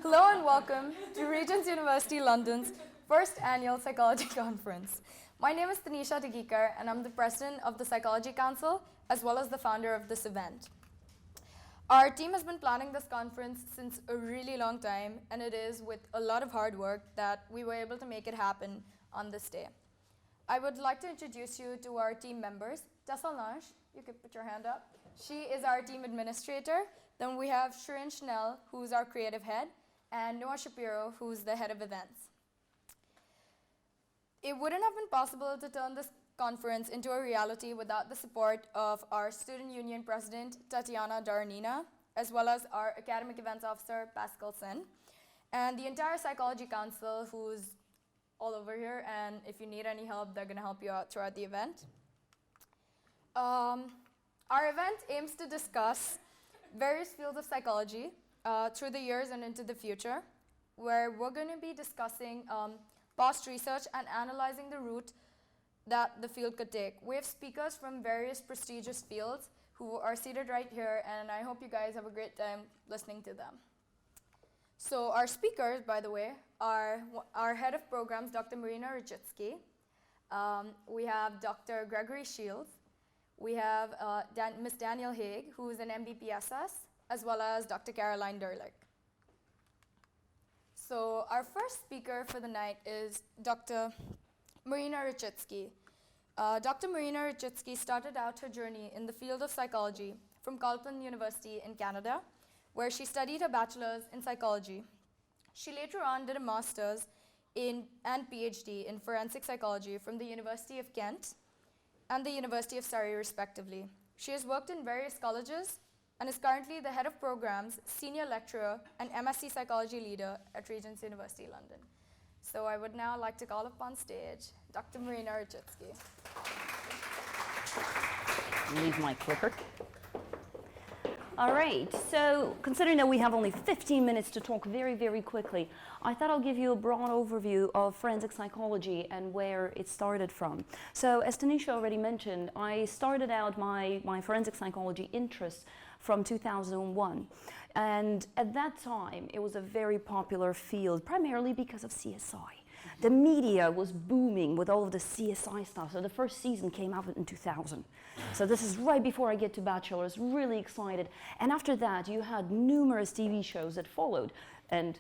Hello and welcome to Regent University London's first annual Psychology Conference. My name is Tanisha Tagikar and I'm the president of the Psychology Council as well as the founder of this event. Our team has been planning this conference since a really long time, and it is with a lot of hard work that we were able to make it happen on this day. I would like to introduce you to our team members. Tassalnaj, you could put your hand up. She is our team administrator. Then we have Shirin Chanel, who's our creative head, and Noah Shapiro, who's the head of events. It wouldn't have been possible to turn this conference into a reality without the support of our student union president, Tatiana Daranina, as well as our academic events officer, Pascal Sen, and the entire Psychology Council, who's all over here, and if you need any help, they're going to help you out throughout the event. Our event aims to discuss various fields of psychology through the years and into the future, where we're going to be discussing past research and analyzing the route that the field could take. We have speakers from various prestigious fields who are seated right here, and I hope you guys have a great time listening to them. So our speakers, by the way, are our head of programs, Dr. Marina Richitsky. We have Dr. Gregory Shields. We have Ms. Danielle Haig, who is an MBPSS, as well as Dr. Caroline Derlick. So our first speaker for the night is Dr. Marina Richitsky. Dr. Marina Richitsky started out her journey in the field of psychology from Carleton University in Canada, where she studied her bachelor's in psychology. She later on did a master's and PhD in forensic psychology from the University of Kent and the University of Surrey, respectively. She has worked in various colleges and is currently the head of programs, senior lecturer, and MSc psychology leader at Regent University London. So I would now like to call up on stage Dr. Marina Richitsky. Leave my clicker. All right, so considering that we have only 15 minutes to talk very, very quickly, I thought I'll give you a broad overview of forensic psychology and where it started from. So as Tanisha already mentioned, I started out my forensic psychology interest from 2001. And at that time, it was a very popular field, primarily because of CSI. The media was booming with all of the CSI stuff. So the first season came out in 2000. So this is right before I get to bachelor's, really excited. And after that, you had numerous TV shows that followed. And,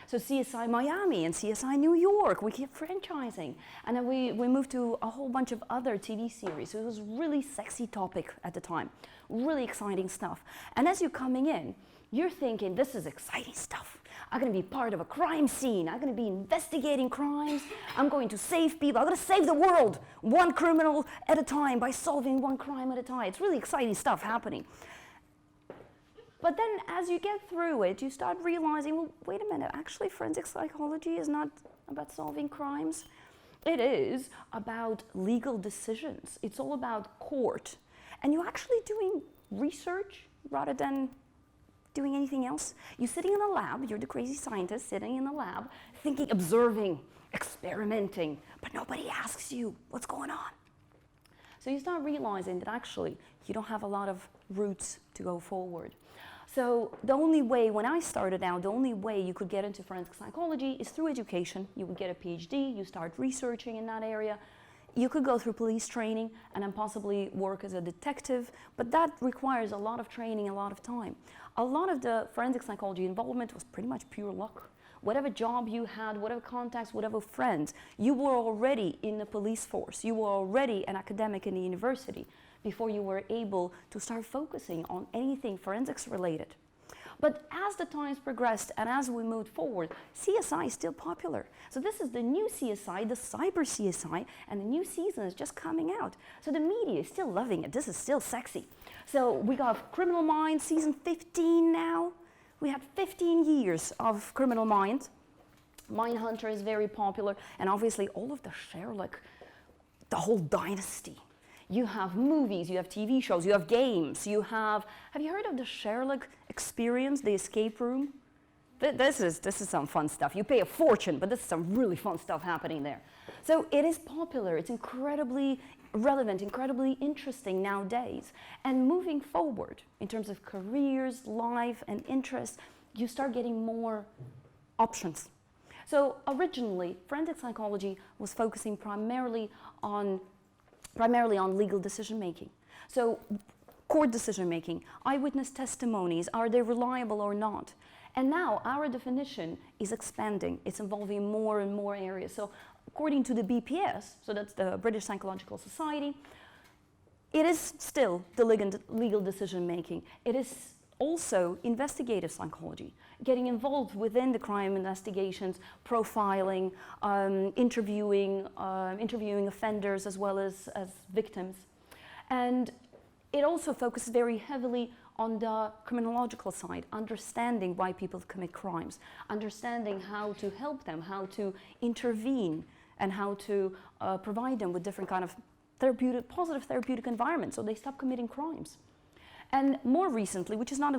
so CSI Miami and CSI New York, we kept franchising. And then we moved to a whole bunch of other TV series. So it was a really sexy topic at the time, really exciting stuff. And as you're coming in, you're thinking, this is exciting stuff. I'm going to be part of a crime scene. I'm going to be investigating crimes. I'm going to save people. I'm going to save the world one criminal at a time by solving one crime at a time. It's really exciting stuff happening. But then as you get through it, you start realizing, well, wait a minute, actually forensic psychology is not about solving crimes. It is about legal decisions. It's all about court. And you're actually doing research rather than doing anything else. You're sitting in a lab, you're the crazy scientist sitting in the lab, thinking, observing, experimenting, but nobody asks you what's going on. So you start realizing that actually you don't have a lot of routes to go forward. So the only way, when I started out, the only way you could get into forensic psychology is through education. You would get a PhD, you start researching in that area. You could go through police training and then possibly work as a detective, but that requires a lot of training, a lot of time. A lot of the forensic psychology involvement was pretty much pure luck. Whatever job you had, whatever contacts, whatever friends, you were already in the police force. You were already an academic in the university before you were able to start focusing on anything forensics related. But as the times progressed and as we moved forward, CSI is still popular. So this is the new CSI, the cyber CSI, and the new season is just coming out. So the media is still loving it. This is still sexy. So we got Criminal Minds season 15 now. We had 15 years of Criminal Minds. Mindhunter is very popular, and obviously all of the Sherlock, the whole dynasty. You have movies, you have TV shows, you have games, you have you heard of the Sherlock experience, the escape room? This is some fun stuff. You pay a fortune, but this is some really fun stuff happening there. So it is popular, it's incredibly relevant, incredibly interesting nowadays. And moving forward, in terms of careers, life, and interests, you start getting more options. So originally, forensic psychology was focusing primarily on legal decision making. So court decision making, eyewitness testimonies, are they reliable or not? And now our definition is expanding. It's involving more and more areas. So according to the BPS, so that's the British Psychological Society, it is still the legal decision making. It is also investigative psychology, getting involved within the crime investigations, profiling, interviewing offenders as well as victims. And it also focuses very heavily on the criminological side, understanding why people commit crimes, understanding how to help them, how to intervene, and how to provide them with different kind of positive therapeutic environments so they stop committing crimes. And more recently, which is not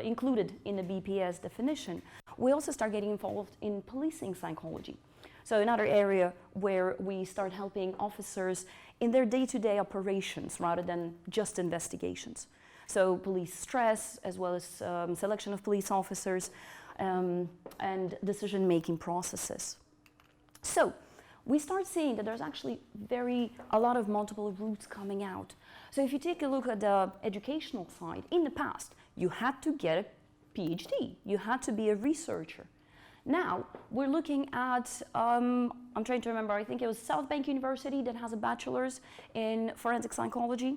included in the BPS definition, we also start getting involved in policing psychology. So another area where we start helping officers in their day-to-day operations rather than just investigations. So police stress, as well as selection of police officers and decision-making processes. So we start seeing that there's actually a lot of multiple routes coming out. So if you take a look at the educational side, in the past, you had to get a PhD. You had to be a researcher. Now, we're looking at, I'm trying to remember, I think it was South Bank University that has a bachelor's in forensic psychology.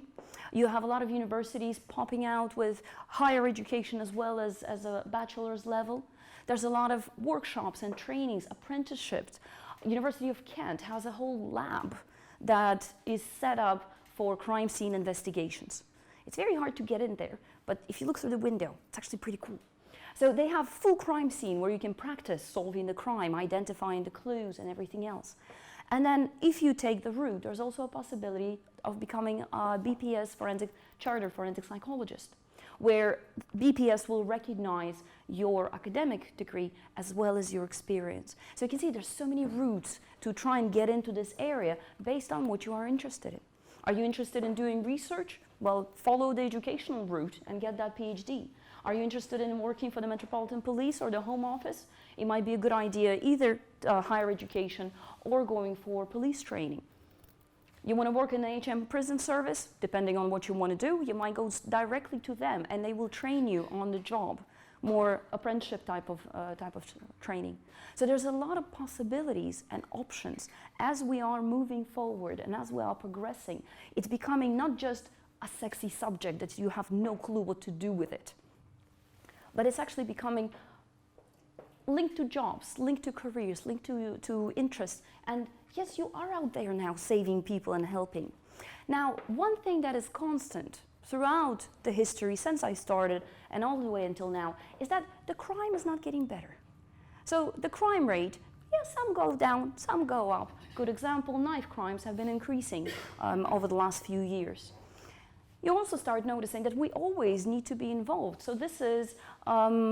You have a lot of universities popping out with higher education as well as a bachelor's level. There's a lot of workshops and trainings, apprenticeships. University of Kent has a whole lab that is set up for crime scene investigations. It's very hard to get in there, but if you look through the window, it's actually pretty cool. So they have full crime scene where you can practice solving the crime, identifying the clues and everything else. And then if you take the route, there's also a possibility of becoming a BPS chartered forensic psychologist, where BPS will recognize your academic degree as well as your experience. So you can see there's so many routes to try and get into this area based on what you are interested in. Are you interested in doing research? Well, follow the educational route and get that PhD. Are you interested in working for the Metropolitan Police or the Home Office? It might be a good idea either higher education or going for police training. You want to work in the HM prison service? Depending on what you want to do, you might go directly to them and they will train you on the job, more apprenticeship type of training. So there's a lot of possibilities and options as we are moving forward and as we are progressing. It's becoming not just a sexy subject that you have no clue what to do with it, but it's actually becoming linked to jobs, linked to careers, linked to interests. And yes, you are out there now saving people and helping. Now, one thing that is constant throughout the history since I started and all the way until now is that the crime is not getting better. So the crime rate, yes, some go down, some go up. Good example, knife crimes have been increasing over the last few years. You also start noticing that we always need to be involved. So this is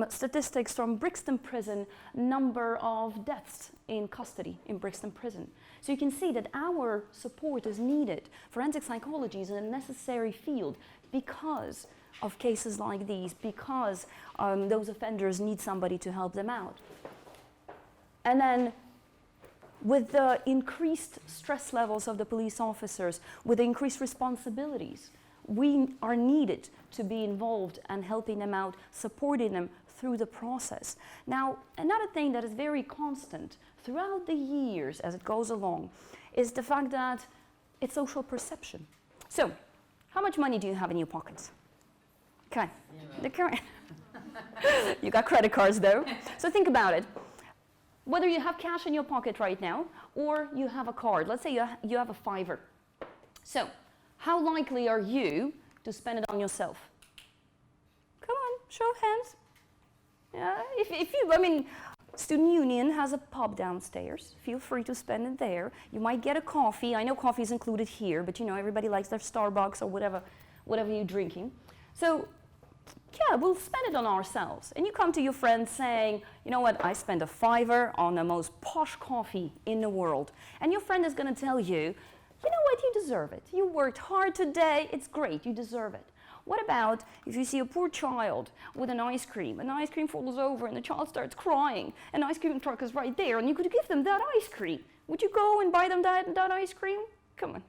statistics from Brixton prison, number of deaths in custody in Brixton prison. So you can see that our support is needed. Forensic psychology is a necessary field because of cases like these, because those offenders need somebody to help them out. And then with the increased stress levels of the police officers, with the increased responsibilities, we are needed to be involved and helping them out, supporting them through the process. Now, another thing that is very constant throughout the years as it goes along is the fact that it's social perception. So, how much money do you have in your pockets? Okay. You got credit cards though. So think about it. Whether you have cash in your pocket right now or you have a card, let's say you have a $5. So, how likely are you to spend it on yourself? Come on, show of hands. Yeah, if you, Student Union has a pub downstairs. Feel free to spend it there. You might get a coffee. I know coffee is included here, but everybody likes their Starbucks or whatever you're drinking. So yeah, we'll spend it on ourselves. And you come to your friend saying, you know what, I spent a $5 on the most posh coffee in the world. And your friend is going to tell you, you know what, you deserve it. You worked hard today, it's great, you deserve it. What about if you see a poor child with an ice cream falls over and the child starts crying, and the ice cream truck is right there, and you could give them that ice cream. Would you go and buy them that ice cream? Come on.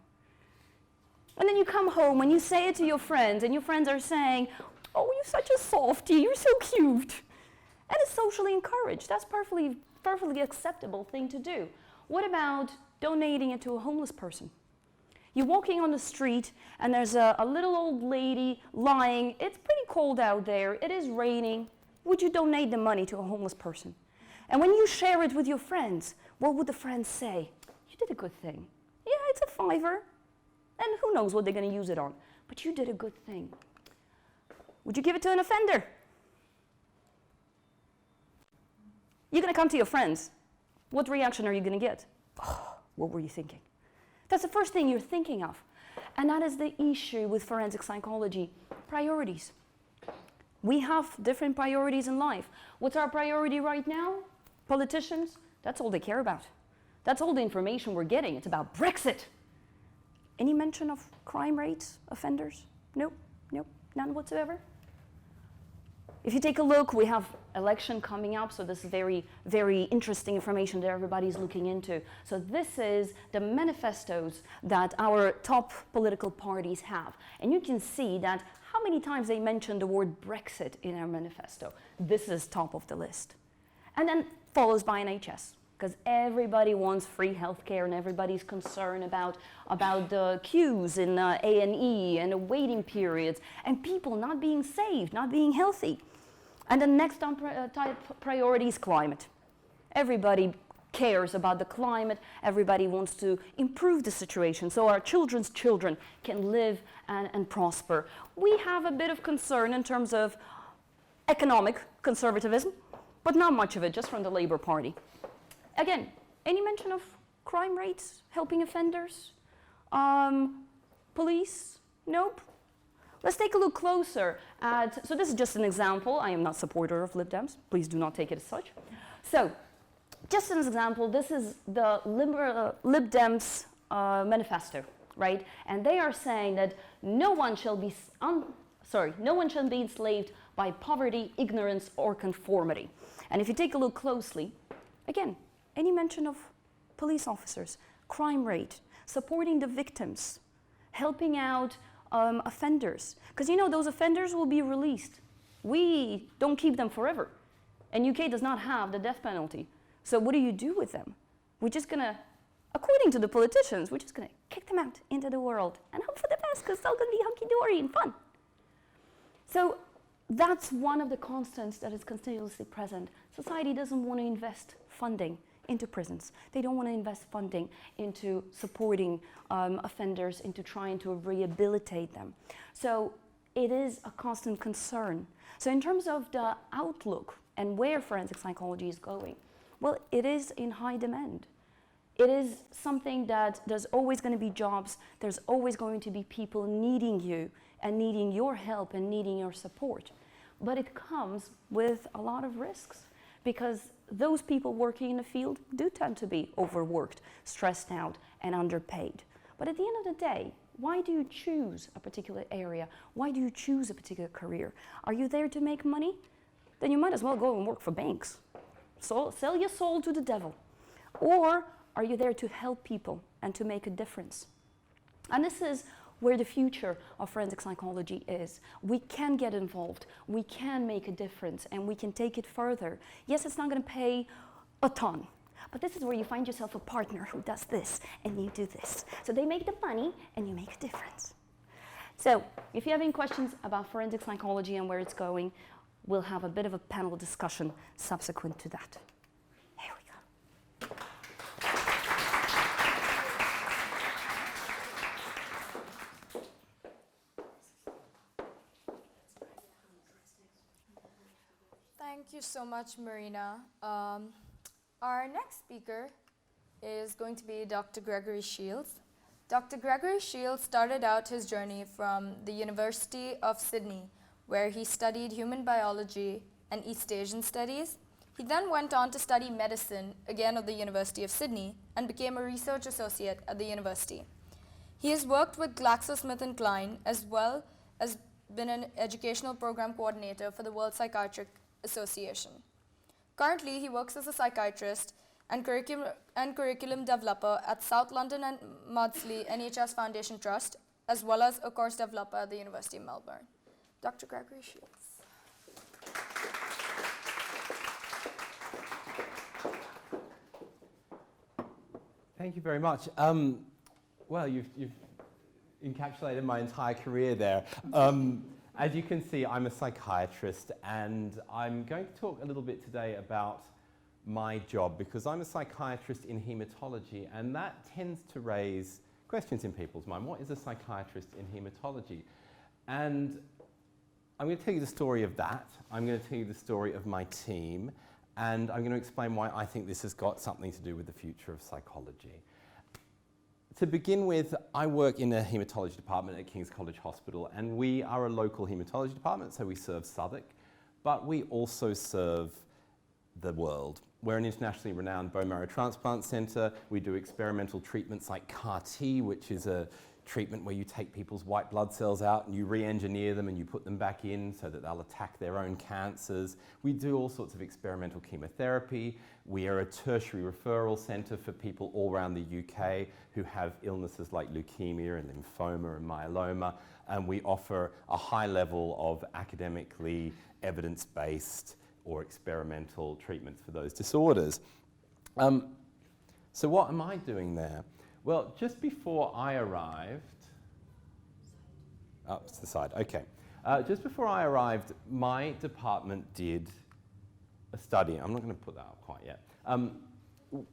And then you come home and you say it to your friends, and your friends are saying, oh, you're such a softie, you're so cute. And it's socially encouraged. That's perfectly acceptable thing to do. What about donating it to a homeless person? You're walking on the street and there's a little old lady lying. It's pretty cold out there. It is raining. Would you donate the money to a homeless person? And when you share it with your friends, what would the friends say? You did a good thing. Yeah, it's a $5. And who knows what they're going to use it on. But you did a good thing. Would you give it to an offender? You're going to come to your friends. What reaction are you going to get? Oh, what were you thinking? That's the first thing you're thinking of. And that is the issue with forensic psychology. Priorities. We have different priorities in life. What's our priority right now? Politicians, that's all they care about. That's all the information we're getting. It's about Brexit. Any mention of crime rates, offenders? Nope, none whatsoever. If you take a look, we have election coming up, so this is very, very interesting information that everybody's looking into. So this is the manifestos that our top political parties have. And you can see that how many times they mention the word Brexit in our manifesto. This is top of the list. And then follows by NHS, because everybody wants free healthcare and everybody's concerned about the queues in A&E and the waiting periods and people not being saved, not being healthy. And the next type priority is climate. Everybody cares about the climate. Everybody wants to improve the situation so our children's children can live and prosper. We have a bit of concern in terms of economic conservatism, but not much of it, just from the Labour Party. Again, any mention of crime rates, helping offenders, police? Nope. Let's take a look closer at, so this is just an example. I am not a supporter of Lib Dems. Please do not take it as such. So, just as an example, this is the Lib Dems manifesto, right? And they are saying that no one shall be enslaved by poverty, ignorance, or conformity. And if you take a look closely, again, any mention of police officers, crime rate, supporting the victims, helping out offenders, because you know those offenders will be released. We don't keep them forever, and UK does not have the death penalty. So what do you do with them? We're just gonna, according to the politicians, we're just gonna kick them out into the world and hope for the best, because it's all gonna be hunky-dory and fun. So that's one of the constants that is continuously present. Society doesn't want to invest funding into prisons. They don't want to invest funding into supporting offenders, into trying to rehabilitate them. So it is a constant concern. So in terms of the outlook and where forensic psychology is going, well, it is in high demand. It is something that there's always going to be jobs, there's always going to be people needing you and needing your help and needing your support. But it comes with a lot of risks, because those people working in the field do tend to be overworked, stressed out, and underpaid. But at the end of the day, why do you choose a particular area? Why do you choose a particular career? Are you there to make money? Then you might as well go and work for banks. So sell your soul to the devil. Or are you there to help people and to make a difference? And this is where the future of forensic psychology is. We can get involved, we can make a difference, and we can take it further. Yes, it's not going to pay a ton, but this is where you find yourself a partner who does this, and you do this. So they make the money, and you make a difference. So if you have any questions about forensic psychology and where it's going, we'll have a bit of a panel discussion subsequent to that. Here we go. Thank you so much, Marina. Our next speaker is going to be Dr. Gregory Shields. Dr. Gregory Shields started out his journey from the University of Sydney, where he studied human biology and East Asian studies. He then went on to study medicine, again at the University of Sydney, and became a research associate at the university. He has worked with GlaxoSmithKline as well as been an educational program coordinator for the World Psychiatric Association. Currently, he works as a psychiatrist and curriculum developer at South London and Maudsley NHS Foundation Trust, as well as a course developer at the University of Melbourne. Dr. Gregory Shields. Thank you very much. Well, you've encapsulated my entire career there. As you can see, I'm a psychiatrist, and I'm going to talk a little bit today about my job, because I'm a psychiatrist in haematology, and that tends to raise questions in people's mind. What is a psychiatrist in haematology? And I'm going to tell you the story of that. I'm going to tell you the story of my team, and I'm going to explain why I think this has got something to do with the future of psychology. To begin with, I work in a haematology department at King's College Hospital, and we are a local haematology department, so we serve Southwark, but we also serve the world. We're an internationally renowned bone marrow transplant centre. We do experimental treatments like CAR T, which is a treatment where you take people's white blood cells out and you re-engineer them and you put them back in so that they'll attack their own cancers. We do all sorts of experimental chemotherapy. We are a tertiary referral centre for people all around the UK who have illnesses like leukemia and lymphoma and myeloma, and we offer a high level of academically evidence-based or experimental treatments for those disorders. So what am I doing there? Well, just before I arrived, oh, it's the side, okay. Just before I arrived, my department did a study. I'm not going to put that up quite yet.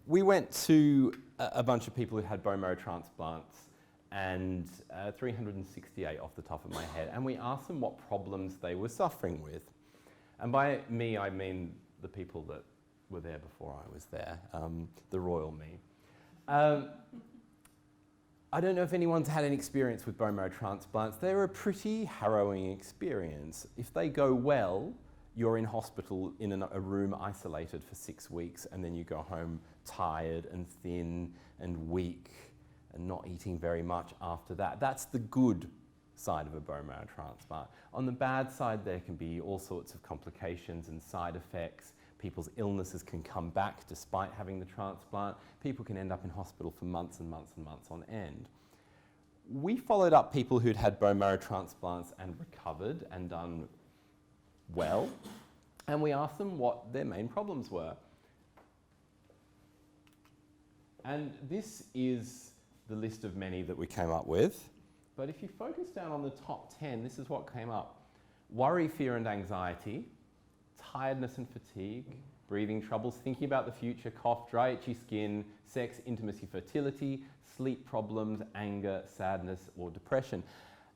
We went to a bunch of people who had bone marrow transplants, and 368 off the top of my head, and we asked them what problems they were suffering with. And by me, I mean the people that were there before I was there, the royal me. I don't know if anyone's had an experience with bone marrow transplants. They're a pretty harrowing experience. If they go well, you're in hospital in a room isolated for 6 weeks, and then you go home tired and thin and weak and not eating very much after that. That's the good side of a bone marrow transplant. On the bad side, there can be all sorts of complications and side effects. People's illnesses can come back despite having the transplant. People can end up in hospital for months and months and months on end. We followed up people who'd had bone marrow transplants and recovered and done well, and we asked them what their main problems were. And this is the list of many that we came up with. But if you focus down on the top 10, this is what came up. Worry, fear, and anxiety, tiredness and fatigue, breathing troubles, thinking about the future, cough, dry, itchy skin, sex, intimacy, fertility, sleep problems, anger, sadness, or depression.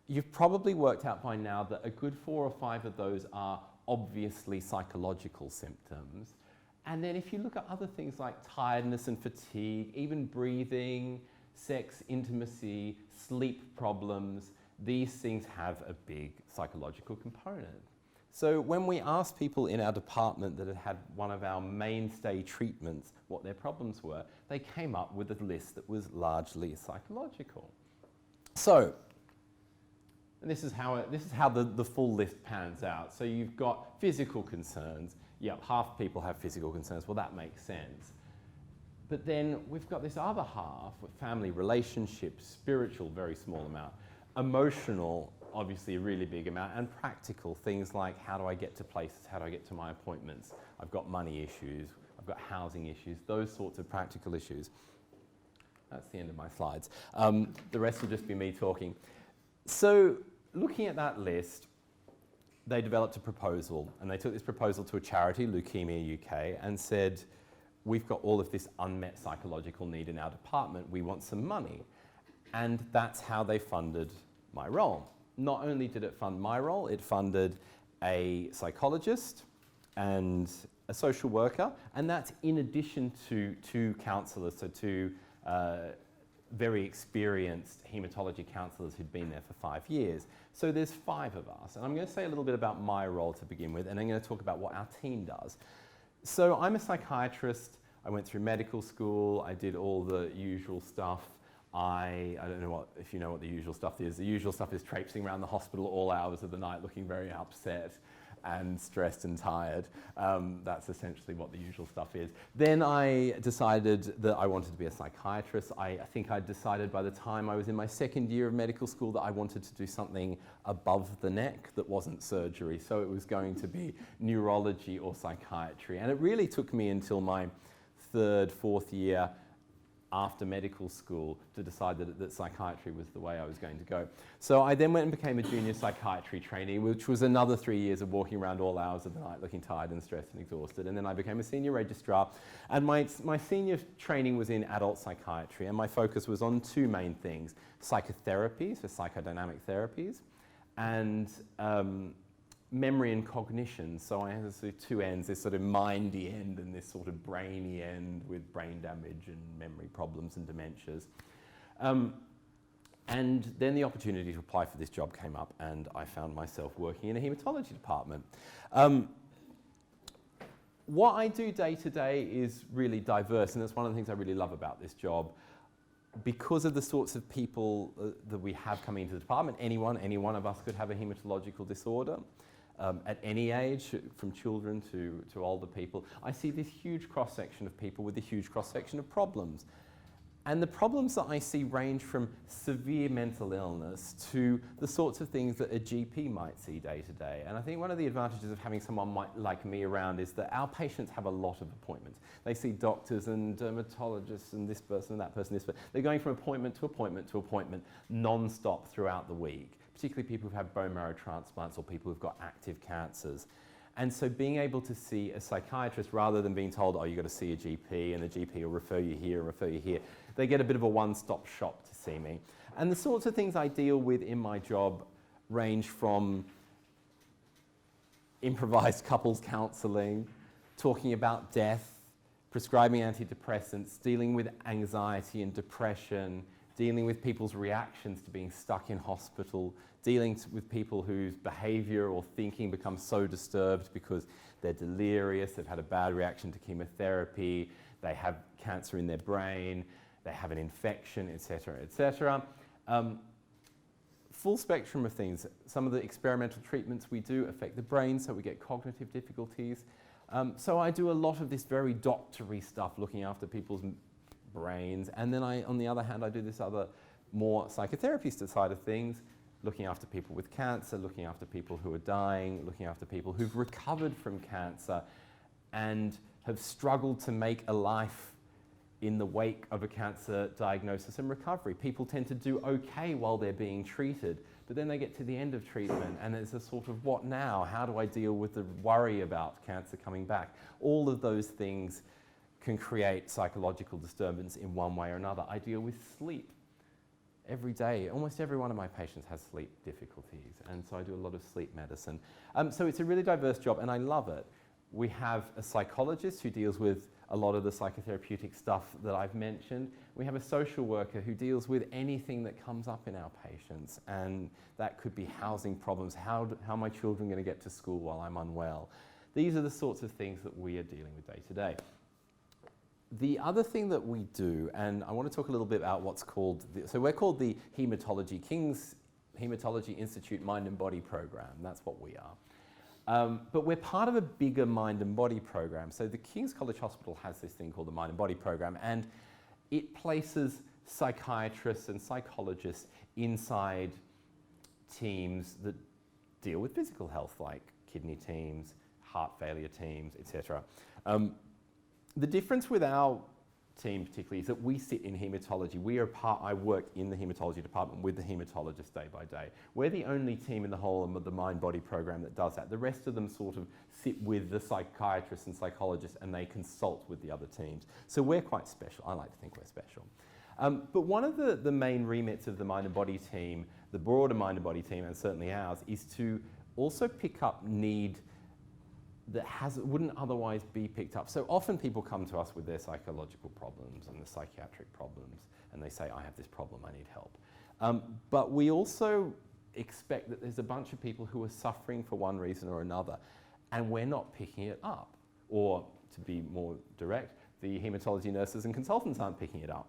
You've probably worked out by now that a good 4 or 5 of those are obviously psychological symptoms. And then if you look at other things like tiredness and fatigue, even breathing, sex, intimacy, sleep problems, these things have a big psychological component. So when we asked people in our department that had had one of our mainstay treatments what their problems were, they came up with a list that was largely psychological. So, and this is how the full list pans out. So you've got physical concerns. Yeah, half people have physical concerns. Well, that makes sense. But then we've got this other half with family relationships, spiritual, very small amount, emotional, obviously a really big amount, and practical things like how do I get to places, how do I get to my appointments, I've got money issues, I've got housing issues, those sorts of practical issues. That's the end of my slides. The rest will just be me talking. So looking at that list, they developed a proposal, and they took this proposal to a charity, Leukemia UK, and said, we've got all of this unmet psychological need in our department, we want some money. And that's how they funded my role. Not only did it fund my role, it funded a psychologist and a social worker, and that's in addition to 2 counsellors, so 2 very experienced haematology counsellors who'd been there for 5 years. So there's 5 of us. And I'm going to say a little bit about my role to begin with, and I'm going to talk about what our team does. So I'm a psychiatrist. I went through medical school. I did all the usual stuff. I don't know if you know what the usual stuff is. The usual stuff is traipsing around the hospital all hours of the night looking very upset and stressed and tired. That's essentially what the usual stuff is. Then I decided that I wanted to be a psychiatrist. I think I decided by the time I was in my 2nd year of medical school that I wanted to do something above the neck that wasn't surgery. So it was going to be neurology or psychiatry. And it really took me until my 3rd, 4th year after medical school to decide that psychiatry was the way I was going to go. So I then went and became a junior psychiatry trainee, which was another 3 years of walking around all hours of the night looking tired and stressed and exhausted. And then I became a senior registrar. And my senior training was in adult psychiatry, and my focus was on 2 main things: psychotherapy, so psychodynamic therapies, and memory and cognition. So I have sort of 2 ends, this sort of mindy end and this sort of brainy end with brain damage and memory problems and dementias. And then the opportunity to apply for this job came up, and I found myself working in a haematology department. What I do day to day is really diverse, and that's one of the things I really love about this job. Because of the sorts of people that we have coming into the department, any one of us could have a haematological disorder. At any age, from children to older people. I see this huge cross-section of people with a huge cross-section of problems. And the problems that I see range from severe mental illness to the sorts of things that a GP might see day to day. And I think one of the advantages of having someone like me around is that our patients have a lot of appointments. They see doctors and dermatologists and this person and that person, this person. They're going from appointment to appointment to appointment non-stop throughout the week, particularly people who've had bone marrow transplants or people who've got active cancers. And so being able to see a psychiatrist rather than being told, oh, you've got to see a GP and the GP will refer you here, refer you here, they get a bit of a one-stop shop to see me. And the sorts of things I deal with in my job range from improvised couples counselling, talking about death, prescribing antidepressants, dealing with anxiety and depression, dealing with people's reactions to being stuck in hospital, dealing with people whose behaviour or thinking becomes so disturbed because they're delirious, they've had a bad reaction to chemotherapy, they have cancer in their brain, they have an infection, etc., etc. Full spectrum of things. Some of the experimental treatments we do affect the brain, so we get cognitive difficulties. So I do a lot of this very doctory stuff, looking after people's brains, and then on the other hand, I do this other more psychotherapy side of things, looking after people with cancer, looking after people who are dying, looking after people who've recovered from cancer and have struggled to make a life in the wake of a cancer diagnosis and recovery. People tend to do okay while they're being treated, but then they get to the end of treatment and there's a sort of, what now? How do I deal with the worry about cancer coming back? All of those things can create psychological disturbance in one way or another. I deal with sleep every day. Almost every one of my patients has sleep difficulties, and so I do a lot of sleep medicine. So it's a really diverse job, and I love it. We have a psychologist who deals with a lot of the psychotherapeutic stuff that I've mentioned. We have a social worker who deals with anything that comes up in our patients, and that could be housing problems, how are my children going to get to school while I'm unwell. These are the sorts of things that we are dealing with day to day. The other thing that we do, and I want to talk a little bit about what's called, so we're called the King's Haematology Institute Mind and Body Program. That's what we are. But we're part of a bigger mind and body program. So the King's College Hospital has this thing called the Mind and Body Program, and it places psychiatrists and psychologists inside teams that deal with physical health, like kidney teams, heart failure teams, etc. The difference with our team particularly is that we sit in haematology. I work in the haematology department with the haematologist day by day. We're the only team in the whole of the mind-body program that does that. The rest of them sort of sit with the psychiatrists and psychologists and they consult with the other teams. So we're quite special. I like to think we're special. But one of the main remits of the mind and body team, the broader mind and body team, and certainly ours, is to also pick up that wouldn't otherwise be picked up. So often people come to us with their psychological problems and the psychiatric problems, and they say, I have this problem, I need help. But we also expect that there's a bunch of people who are suffering for one reason or another, and we're not picking it up. Or, to be more direct, the haematology nurses and consultants aren't picking it up.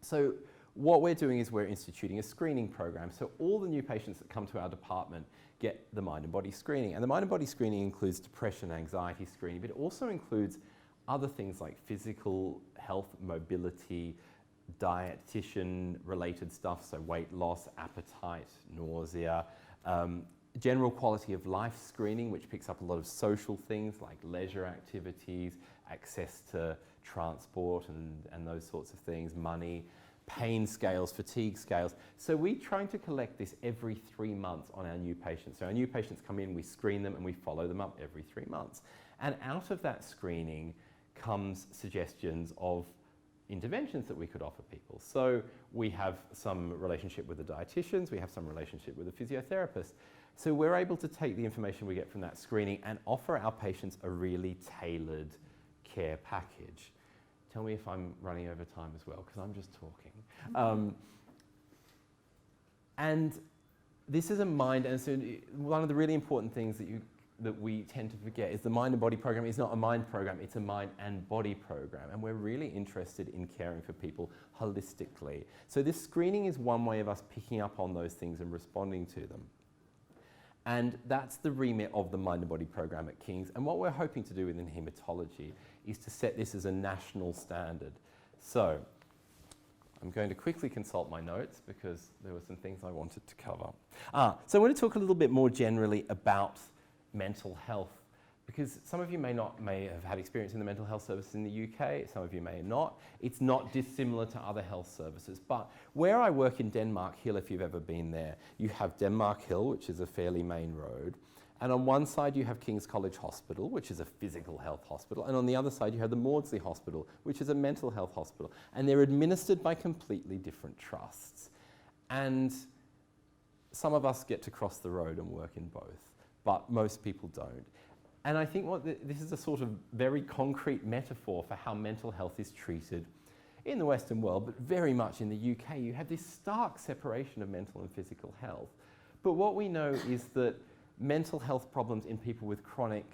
So what we're doing is we're instituting a screening program. So all the new patients that come to our department get the mind and body screening. And the mind and body screening includes depression, anxiety screening, but it also includes other things like physical health, mobility, dietitian-related stuff, so weight loss, appetite, nausea, general quality of life screening, which picks up a lot of social things like leisure activities, access to transport and those sorts of things, money, pain scales, fatigue scales. So we're trying to collect this every 3 months on our new patients. So our new patients come in, we screen them, and we follow them up every 3 months. And out of that screening comes suggestions of interventions that we could offer people. So we have some relationship with the dietitians, we have some relationship with the physiotherapist. So we're able to take the information we get from that screening and offer our patients a really tailored care package. Tell me if I'm running over time as well, because I'm just talking. And this is a mind, and so one of the really important things that we tend to forget is the mind and body program is not a mind program, it's a mind and body program. And we're really interested in caring for people holistically. So this screening is one way of us picking up on those things and responding to them. And that's the remit of the mind and body program at King's. And what we're hoping to do within haematology is to set this as a national standard. So I'm going to quickly consult my notes because there were some things I wanted to cover. So I want to talk a little bit more generally about mental health, because some of you may have had experience in the mental health service in the UK, some of you may not. It's not dissimilar to other health services, but where I work in Denmark Hill, if you've ever been there, you have Denmark Hill, which is a fairly main road, and on one side you have King's College Hospital, which is a physical health hospital, and on the other side you have the Maudsley Hospital, which is a mental health hospital, and they're administered by completely different trusts. And some of us get to cross the road and work in both, but most people don't. And I think this is a sort of very concrete metaphor for how mental health is treated in the Western world, but very much in the UK. You have this stark separation of mental and physical health. But what we know is that mental health problems in people with chronic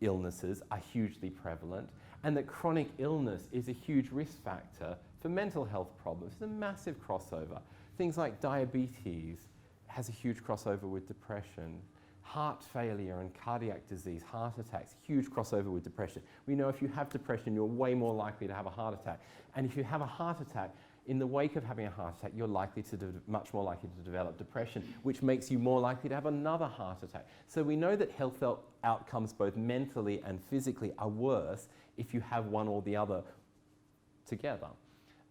illnesses are hugely prevalent, and that chronic illness is a huge risk factor for mental health problems. It's a massive crossover. Things like diabetes has a huge crossover with depression. Heart failure and cardiac disease, heart attacks, huge crossover with depression. We know if you have depression, you're way more likely to have a heart attack. And if you have a heart attack, in the wake of having a heart attack, you're much more likely to develop depression, which makes you more likely to have another heart attack. So we know that health outcomes, both mentally and physically, are worse if you have one or the other together.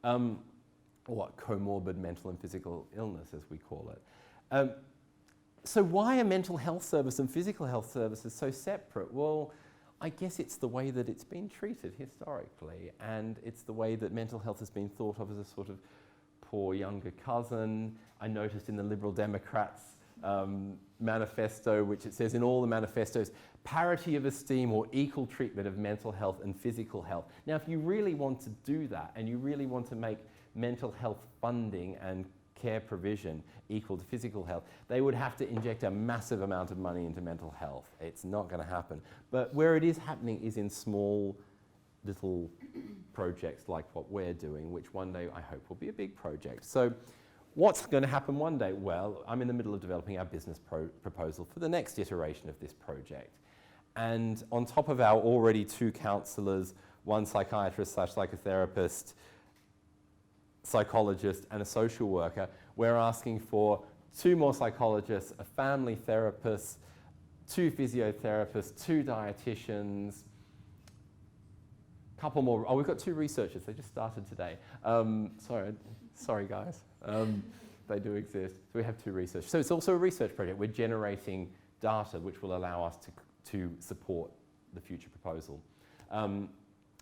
Or comorbid mental and physical illness, as we call it. So why are mental health service and physical health services so separate? Well, I guess it's the way that it's been treated historically, and it's the way that mental health has been thought of as a sort of poor younger cousin. I noticed in the Liberal Democrats' manifesto, which it says in all the manifestos, parity of esteem or equal treatment of mental health and physical health. Now, if you really want to do that, and you really want to make mental health funding and care provision equal to physical health, they would have to inject a massive amount of money into mental health. It's not going to happen. But where it is happening is in small little projects like what we're doing, which one day I hope will be a big project. So what's going to happen one day? Well, I'm in the middle of developing our business proposal for the next iteration of this project. And on top of our already 2 counsellors, 1 psychiatrist/psychotherapist, psychologist and a social worker, we're asking for 2 more psychologists, a family therapist, 2 physiotherapists, 2 dietitians, a couple more. Oh, we've got 2 researchers. They just started today. Sorry guys. They do exist. So we have 2 researchers. So it's also a research project. We're generating data which will allow us to support the future proposal.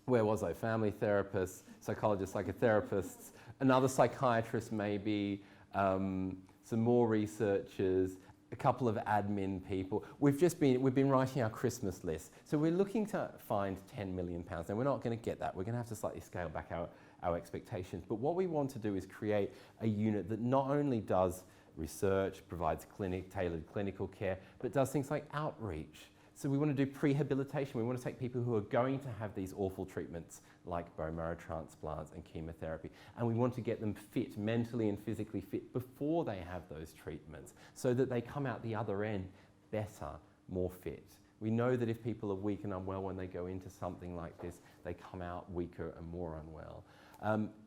Where was I? Family therapists, psychologists, psychotherapists, another psychiatrist maybe, some more researchers, a couple of admin people. We've been writing our Christmas list. So we're looking to find £10 million. And we're not going to get that. We're going to have to slightly scale back our expectations. But what we want to do is create a unit that not only does research, provides tailored clinical care, but does things like outreach. So we want to do prehabilitation. We want to take people who are going to have these awful treatments like bone marrow transplants and chemotherapy, and we want to get them fit, mentally and physically fit, before they have those treatments, so that they come out the other end better, more fit. We know that if people are weak and unwell when they go into something like this, they come out weaker and more unwell.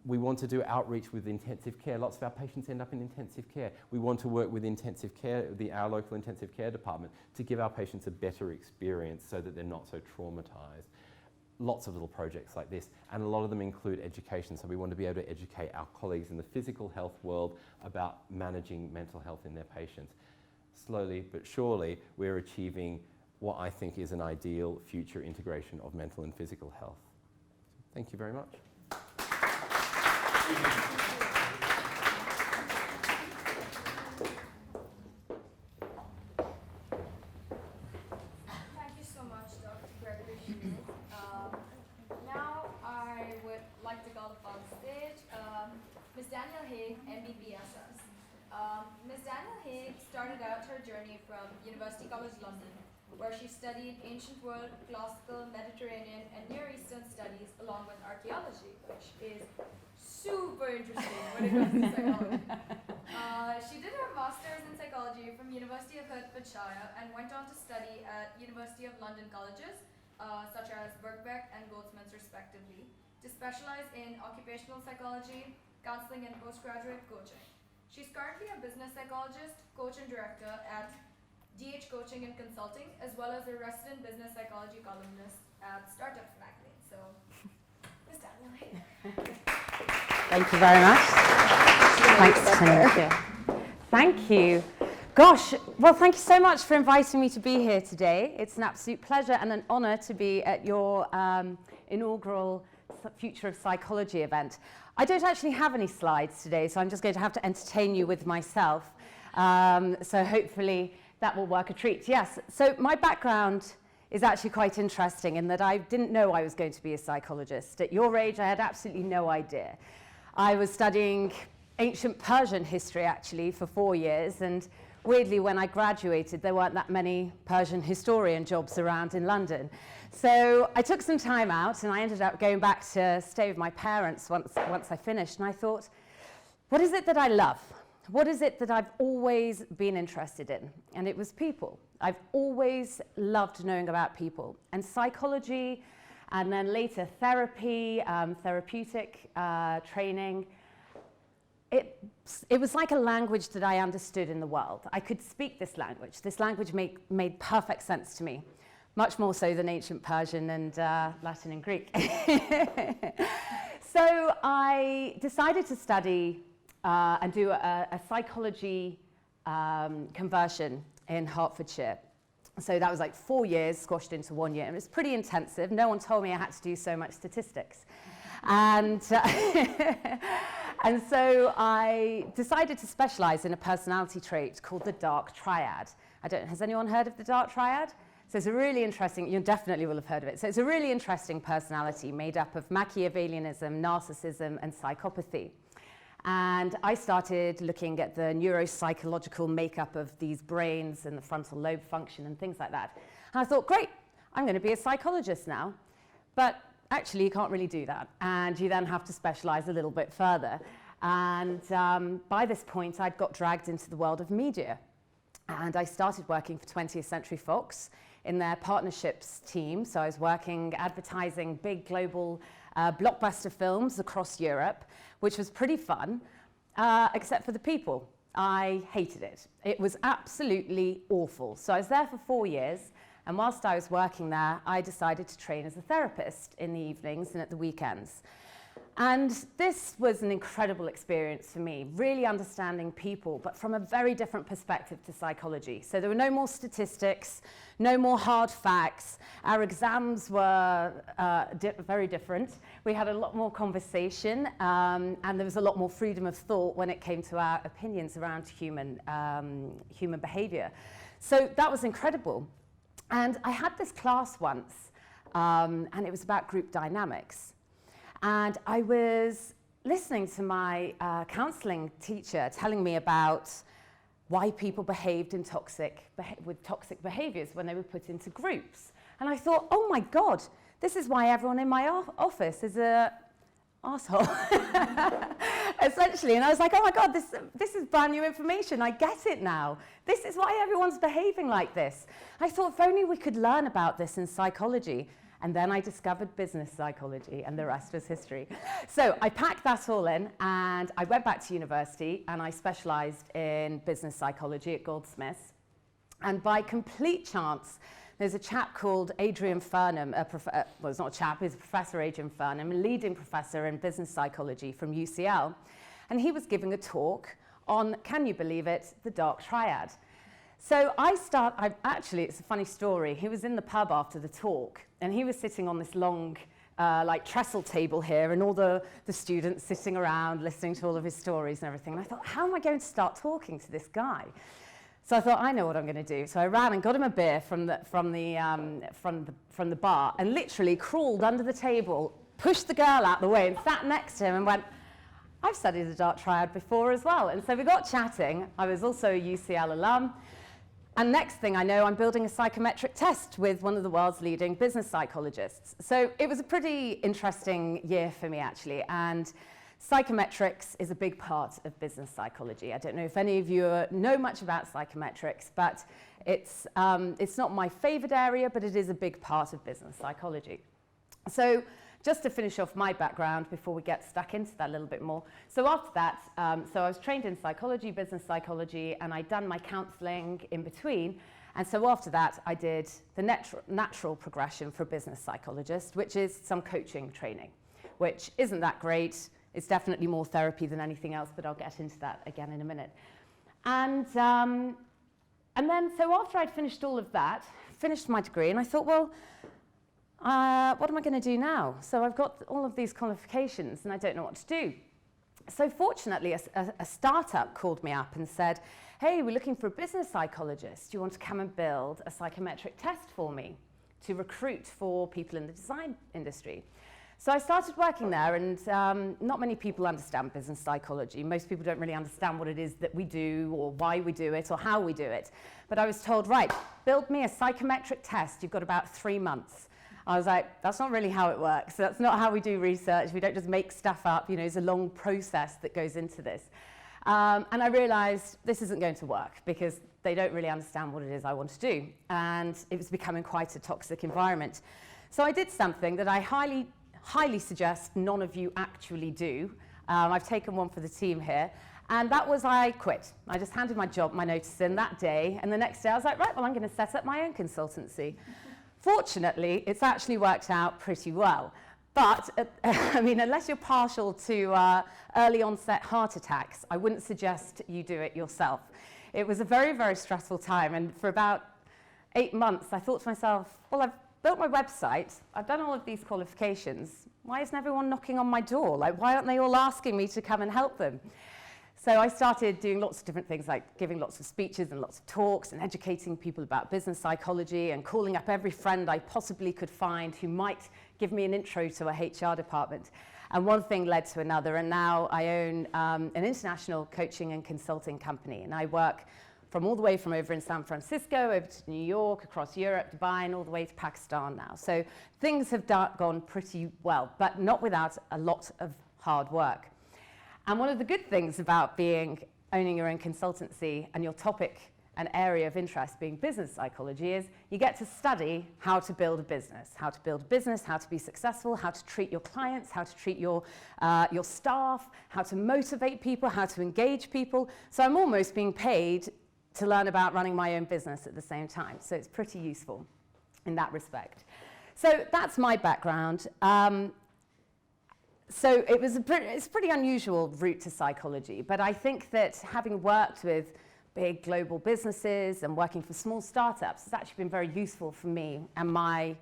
We want to do outreach with intensive care. Lots of our patients end up in intensive care. We want to work with intensive care, our local intensive care department, to give our patients a better experience so that they're not so traumatised. Lots of little projects like this, and a lot of them include education. So we want to be able to educate our colleagues in the physical health world about managing mental health in their patients. Slowly but surely, we're achieving what I think is an ideal future integration of mental and physical health. Thank you very much. Thank you so much, Dr. Gregory Shields. Now I would like to call upon the stage Ms. Danielle Haig, MBBSS. Ms. Danielle Haig started out her journey from University College London, where she studied ancient world, classical, Mediterranean, and Near Eastern studies along with archaeology, which is super interesting when it comes to psychology. She did her master's in psychology from University of Hertfordshire and went on to study at University of London colleges, such as Birkbeck and Goldsmiths respectively, to specialize in occupational psychology, counseling, and postgraduate coaching. She's currently a business psychologist, coach, and director at DH Coaching and Consulting, as well as a resident business psychology columnist at Startups Magazine. So, Ms. Danielle Haig. Thank you very much. Thanks, Tanisha. Thank you. Gosh, well, thank you so much for inviting me to be here today. It's an absolute pleasure and an honor to be at your inaugural Future of Psychology event. I don't actually have any slides today, so I'm just going to have to entertain you with myself. So hopefully that will work a treat. Yes, so my background is actually quite interesting in that I didn't know I was going to be a psychologist. At your age, I had absolutely no idea. I was studying ancient Persian history, actually, for 4 years, and weirdly, when I graduated, there weren't that many Persian historian jobs around in London. So I took some time out, and I ended up going back to stay with my parents once I finished, and I thought, what is it that I love? What is it that I've always been interested in? And it was people. I've always loved knowing about people. And psychology, and then later therapy, therapeutic training, it was like a language that I understood in the world. I could speak this language. This language made perfect sense to me, much more so than ancient Persian and Latin and Greek. So I decided to study and do a psychology conversion in Hertfordshire. So that was like 4 years squashed into 1 year. And it was pretty intensive. No one told me I had to do so much statistics. And, and so I decided to specialize in a personality trait called the Dark Triad. Has anyone heard of the Dark Triad? So it's a really interesting, you definitely will have heard of it. So it's a really interesting personality made up of Machiavellianism, narcissism, and psychopathy. And I started looking at the neuropsychological makeup of these brains and the frontal lobe function and things like that. And I thought, great, I'm going to be a psychologist now. But actually, you can't really do that. And you then have to specialize a little bit further. And by this point, I'd got dragged into the world of media. And I started working for 20th Century Fox in their partnerships team. So I was working advertising big global blockbuster films across Europe, which was pretty fun, except for the people. I hated it. It was absolutely awful. So I was there for 4 years, and whilst I was working there, I decided to train as a therapist in the evenings and at the weekends. And this was an incredible experience for me, really understanding people, but from a very different perspective to psychology. So there were no more statistics, no more hard facts. Our exams were very different. We had a lot more conversation, and there was a lot more freedom of thought when it came to our opinions around human behavior. So that was incredible. And I had this class once, and it was about group dynamics. And I was listening to my counseling teacher telling me about why people behaved in with toxic behaviors when they were put into groups. And I thought, oh my God, this is why everyone in my office is a asshole, essentially. And I was like, oh my God, this is brand new information. I get it now. This is why everyone's behaving like this. I thought, if only we could learn about this in psychology. And then I discovered business psychology, and the rest was history. So I packed that all in, and I went back to university, and I specialized in business psychology at Goldsmiths. And by complete chance, there's a chap called Adrian Furnham, well, it's not a chap, he's Professor Adrian Furnham, a leading professor in business psychology from UCL. And he was giving a talk on, can you believe it, the Dark Triad. So actually, it's a funny story. He was in the pub after the talk, and he was sitting on this long, like trestle table here, and all the students sitting around listening to all of his stories and everything. And I thought, how am I going to start talking to this guy? So I thought, I know what I'm going to do. So I ran and got him a beer from the bar, and literally crawled under the table, pushed the girl out the way, and sat next to him and went, I've studied the Dark Triad before as well. And so we got chatting. I was also a UCL alum. And next thing I know, I'm building a psychometric test with one of the world's leading business psychologists. So it was a pretty interesting year for me, actually. And psychometrics is a big part of business psychology. I don't know if any of you know much about psychometrics, but it's not my favorite area, but it is a big part of business psychology. So just to finish off my background before we get stuck into that a little bit more. So after that, so I was trained in psychology, business psychology, and I'd done my counseling in between. And so after that, I did the natural progression for a business psychologist, which is some coaching training, which isn't that great. It's definitely more therapy than anything else, but I'll get into that again in a minute. And then, so after I'd finished all of that, finished my degree, and I thought, well, what am I going to do now? So I've got all of these qualifications and I don't know what to do. So fortunately, a startup called me up and said, hey, we're looking for a business psychologist. Do you want to come and build a psychometric test for me to recruit for people in the design industry? So I started working there, and not many people understand business psychology. Most people don't really understand what it is that we do or why we do it or how we do it. But I was told, right, build me a psychometric test. You've got about 3 months. I was like, that's not really how it works. That's not how we do research. We don't just make stuff up. You know, there's a long process that goes into this. And I realized this isn't going to work because they don't really understand what it is I want to do. And it was becoming quite a toxic environment. So I did something that I highly suggest none of you actually do. I've taken one for the team here. And that was I quit. I just handed my notice in that day. And the next day I was like, right, well, I'm going to set up my own consultancy. Fortunately, it's actually worked out pretty well. But, I mean, unless you're partial to early onset heart attacks, I wouldn't suggest you do it yourself. It was a very, very stressful time. And for about 8 months, I thought to myself, well, I've built my website. I've done all of these qualifications. Why isn't everyone knocking on my door? Like, why aren't they all asking me to come and help them? So I started doing lots of different things, like giving lots of speeches and lots of talks and educating people about business psychology and calling up every friend I possibly could find who might give me an intro to a HR department. And one thing led to another, and now I own an international coaching and consulting company. And I work from all the way from over in San Francisco, over to New York, across Europe, Dubai, and all the way to Pakistan now. So things have gone pretty well, but not without a lot of hard work. And one of the good things about owning your own consultancy and your topic and area of interest being business psychology is you get to study how to build a business, how to be successful, how to treat your clients, how to treat your staff, how to motivate people, how to engage people. So I'm almost being paid to learn about running my own business at the same time. So it's pretty useful in that respect. So that's my background. So it's a pretty unusual route to psychology, but I think that having worked with big global businesses and working for small startups has actually been very useful for me and my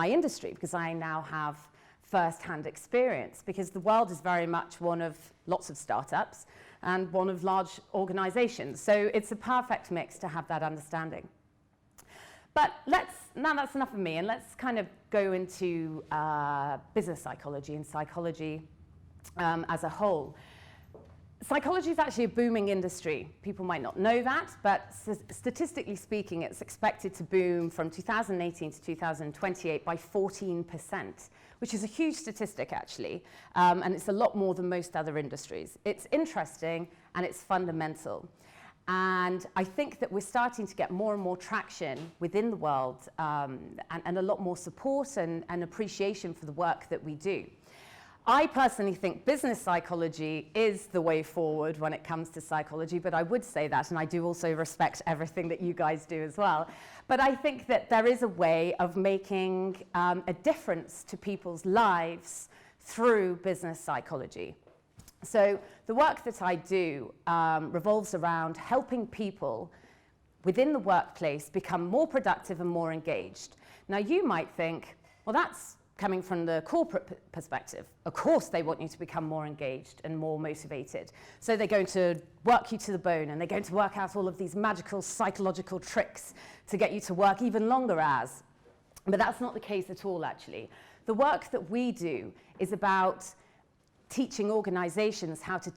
industry, because I now have first-hand experience, because the world is very much one of lots of startups and one of large organizations. So it's a perfect mix to have that understanding. But now that's enough of me, and let's kind of go into business psychology and psychology as a whole. Psychology is actually a booming industry. People might not know that, but statistically speaking, it's expected to boom from 2018 to 2028 by 14%, which is a huge statistic, actually, and it's a lot more than most other industries. It's interesting, and it's fundamental. And I think that we're starting to get more and more traction within the world, and a lot more support and appreciation for the work that we do. I personally think business psychology is the way forward when it comes to psychology, but I would say that, and I do also respect everything that you guys do as well. But I think that there is a way of making a difference to people's lives through business psychology. So the work that I do revolves around helping people within the workplace become more productive and more engaged. Now, you might think, well, that's coming from the corporate perspective. Of course, they want you to become more engaged and more motivated. So they're going to work you to the bone, and they're going to work out all of these magical psychological tricks to get you to work even longer hours. But that's not the case at all, actually. The work that we do is about teaching organizations how to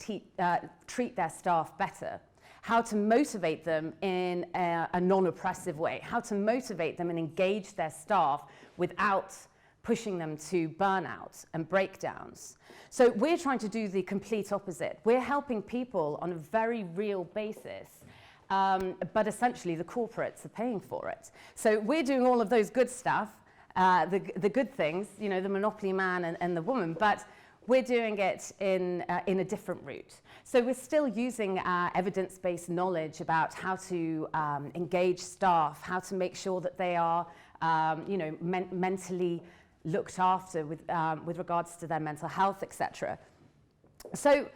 treat their staff better, how to motivate them in a non-oppressive way, how to motivate them and engage their staff without pushing them to burnout and breakdowns. So we're trying to do the complete opposite. We're helping people on a very real basis, but essentially the corporates are paying for it. So we're doing all of those good stuff, the good things, you know, the monopoly man and the woman, but we're doing it in a different route. So we're still using evidence-based knowledge about how to engage staff, how to make sure that they are, mentally looked after with regards to their mental health, etc. So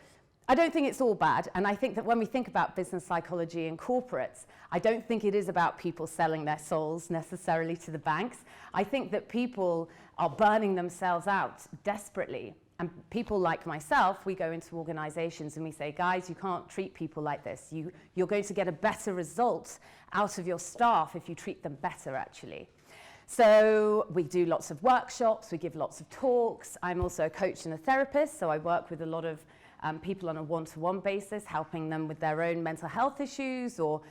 I don't think it's all bad, and I think that when we think about business psychology in corporates, I don't think it is about people selling their souls necessarily to the banks. I think that people are burning themselves out desperately. And people like myself, we go into organizations and we say, guys, you can't treat people like this. You're going to get a better result out of your staff if you treat them better, actually. So we do lots of workshops, we give lots of talks. I'm also a coach and a therapist, so I work with a lot of people on a one-to-one basis, helping them with their own mental health issues or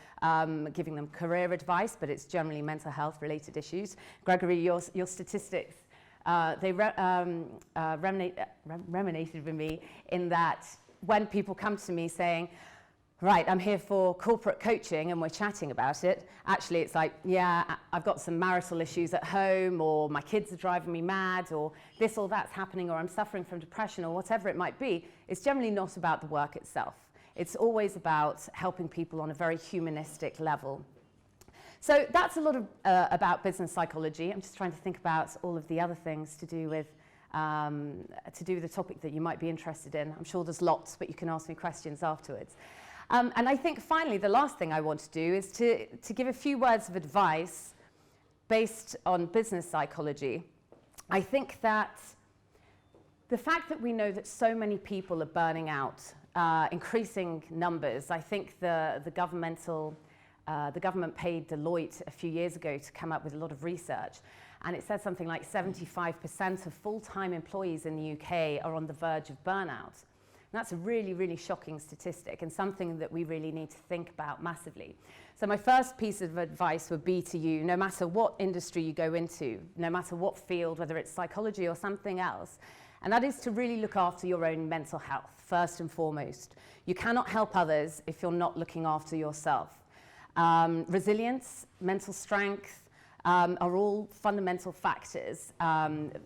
giving them career advice, but it's generally mental health related issues. Gregory, your statistics, they resonated with me in that when people come to me saying, right, I'm here for corporate coaching and we're chatting about it, actually it's like, yeah, I've got some marital issues at home, or my kids are driving me mad, or this or that's happening, or I'm suffering from depression, or whatever it might be. It's generally not about the work itself. It's always about helping people on a very humanistic level. So that's a lot of, about business psychology. I'm just trying to think about all of the other things to do with the topic that you might be interested in. I'm sure there's lots, but you can ask me questions afterwards. And I think finally the last thing I want to do is to give a few words of advice based on business psychology. I think that the fact that we know that so many people are burning out, increasing numbers, I think the government paid Deloitte a few years ago to come up with a lot of research, and it said something like 75% of full-time employees in the UK are on the verge of burnout. And that's a really, really shocking statistic, and something that we really need to think about massively. So my first piece of advice would be to you, no matter what industry you go into, no matter what field, whether it's psychology or something else, and that is to really look after your own mental health, first and foremost. You cannot help others if you're not looking after yourself. Resilience, mental strength, are all fundamental factors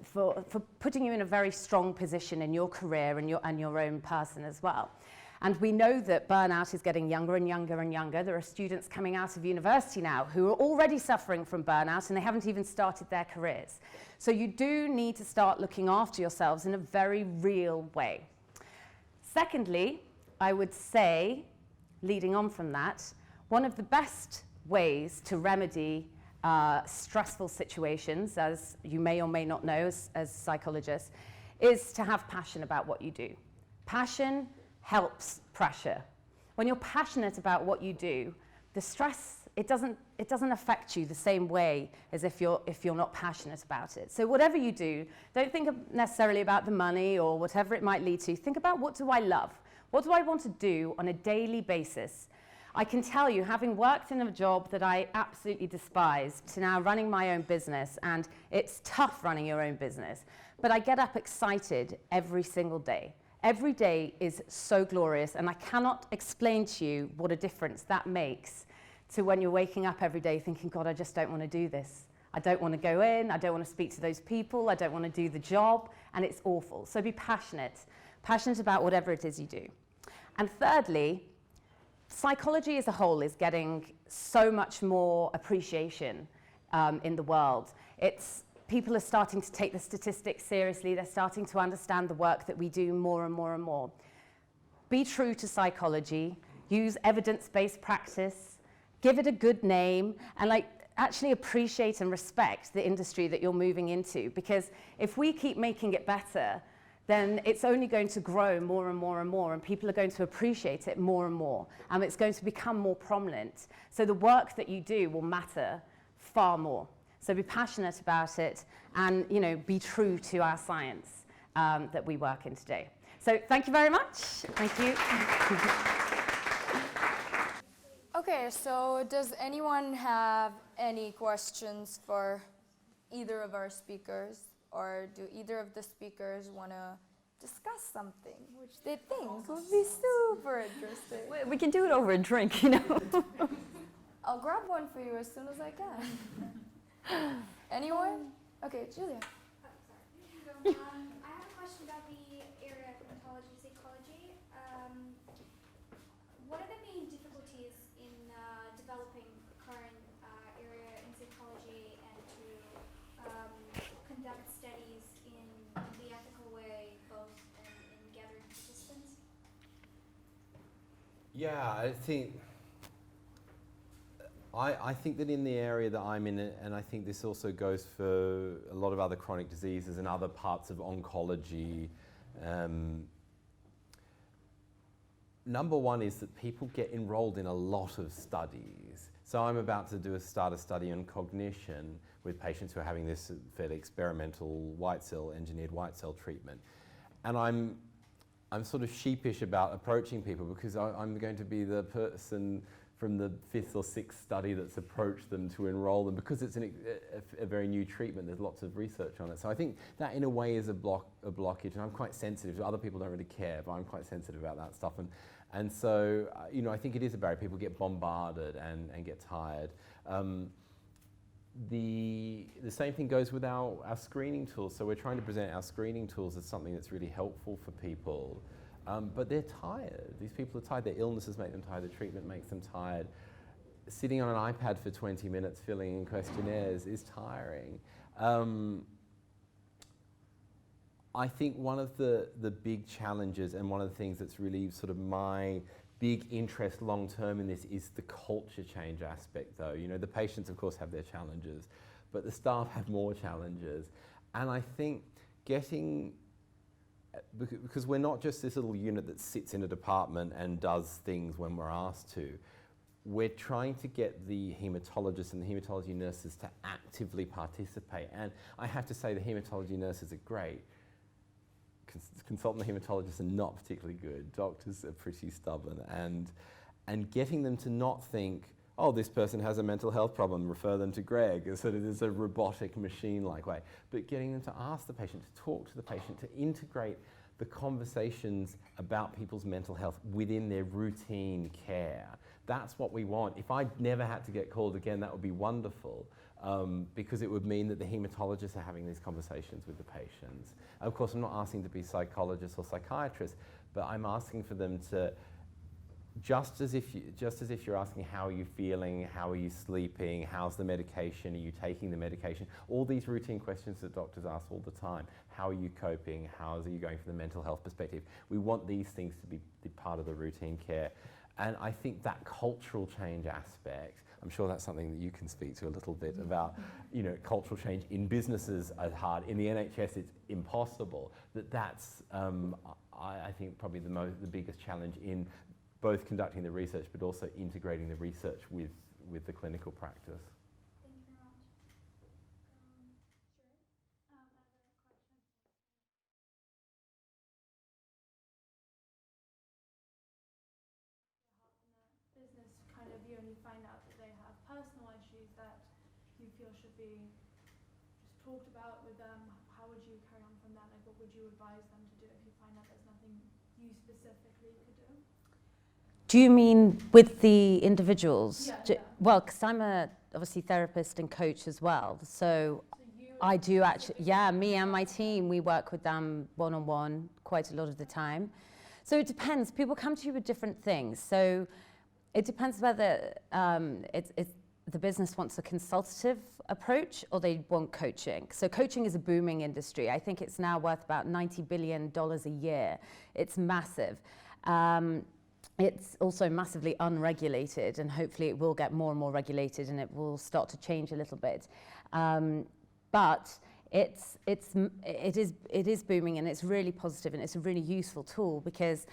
for putting you in a very strong position in your career and your own person as well. And we know that burnout is getting younger and younger and younger. There are students coming out of university now who are already suffering from burnout and they haven't even started their careers. So you do need to start looking after yourselves in a very real way. Secondly, I would say, leading on from that, one of the best ways to remedy stressful situations, as you may or may not know as psychologists, is to have passion about what you do. Passion helps pressure. When you're passionate about what you do, the stress, it doesn't affect you the same way as if you're not passionate about it. So whatever you do, don't think necessarily about the money or whatever it might lead to. Think about, what do I love? What do I want to do on a daily basis? I can tell you, having worked in a job that I absolutely despised, to now running my own business, and it's tough running your own business, but I get up excited every single day. Every day is so glorious, and I cannot explain to you what a difference that makes to when you're waking up every day thinking, God, I just don't want to do this. I don't want to go in, I don't want to speak to those people, I don't want to do the job, and it's awful. So be passionate about whatever it is you do. And thirdly, psychology as a whole is getting so much more appreciation in the world. People are starting to take the statistics seriously. They're starting to understand the work that we do more and more and more. Be true to psychology. Use evidence-based practice. Give it a good name. And actually appreciate and respect the industry that you're moving into. Because if we keep making it better, then it's only going to grow more and more and more, and people are going to appreciate it more and more. And it's going to become more prominent. So the work that you do will matter far more. So be passionate about it and, be true to our science that we work in today. So thank you very much. Thank you. Okay, so does anyone have any questions for either of our speakers? Or do either of the speakers want to discuss something which they think would be super interesting? We can do it over a drink, I'll grab one for you as soon as I can. Anyone? Okay, Julia. I have a question about the area of hematology and psychology. What are the main difficulties in developing the current area in psychology and to conduct studies in the ethical way, both in gathering participants? Yeah, I think that in the area that I'm in, and I think this also goes for a lot of other chronic diseases and other parts of oncology, number one is that people get enrolled in a lot of studies. So I'm about to start a study on cognition with patients who are having this fairly experimental engineered white cell treatment. And I'm sort of sheepish about approaching people because I'm going to be the person from the 5th or 6th study that's approached them to enroll them, because it's a very new treatment. There's lots of research on it. So I think that in a way is a blockage, and I'm quite sensitive. Other people don't really care, but I'm quite sensitive about that stuff. And so, I think it is a barrier. People get bombarded and get tired. The same thing goes with our screening tools. So we're trying to present our screening tools as something that's really helpful for people. But they're tired. These people are tired. Their illnesses make them tired. The treatment makes them tired. Sitting on an iPad for 20 minutes filling in questionnaires is tiring. I think one of the big challenges, and one of the things that's really sort of my big interest long term in this, is the culture change aspect, though. The patients, of course, have their challenges, but the staff have more challenges. And I think because we're not just this little unit that sits in a department and does things when we're asked to. We're trying to get the haematologists and the haematology nurses to actively participate. And I have to say the haematology nurses are great. Consultant haematologists are not particularly good. Doctors are pretty stubborn. And getting them to not think, oh, this person has a mental health problem, refer them to Greg. It's sort of this a robotic, machine-like way. But getting them to ask the patient, to talk to the patient, to integrate the conversations about people's mental health within their routine care. That's what we want. If I never had to get called again, that would be wonderful, because it would mean that the haematologists are having these conversations with the patients. Of course, I'm not asking to be psychologists or psychiatrists, but I'm asking for them to just as if you're asking how are you feeling, how are you sleeping, how's the medication, are you taking the medication, all these routine questions that doctors ask all the time. How are you coping? How are you going from the mental health perspective? We want these things to be part of the routine care. And I think that cultural change aspect, I'm sure that's something that you can speak to a little bit about, cultural change in businesses are hard. In the NHS, it's impossible. That's, I think, probably the biggest challenge in both conducting the research but also integrating the research with the clinical practice. Thank you very much. Sure. I have a question. Business kind of you only find out that they have personal issues that you feel should be just talked about with them. How would you carry on from that? Like, what would you advise them to do if you find out there's nothing you specifically could do? Do you mean with the individuals? Yeah. Well, because I'm obviously therapist and coach as well. So I do actually, me and my team, we work with them one-on-one quite a lot of the time. So it depends. People come to you with different things. So it depends whether the business wants a consultative approach or they want coaching. So coaching is a booming industry. I think it's now worth about $90 billion a year. It's massive. It's also massively unregulated, and hopefully it will get more and more regulated and it will start to change a little bit. But it is booming, and it's really positive, and it's a really useful tool because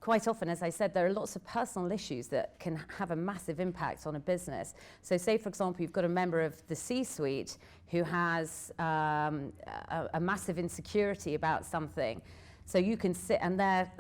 quite often, as I said, there are lots of personal issues that can have a massive impact on a business. So say, for example, you've got a member of the C-suite who has a massive insecurity about something. So you can sit, and they're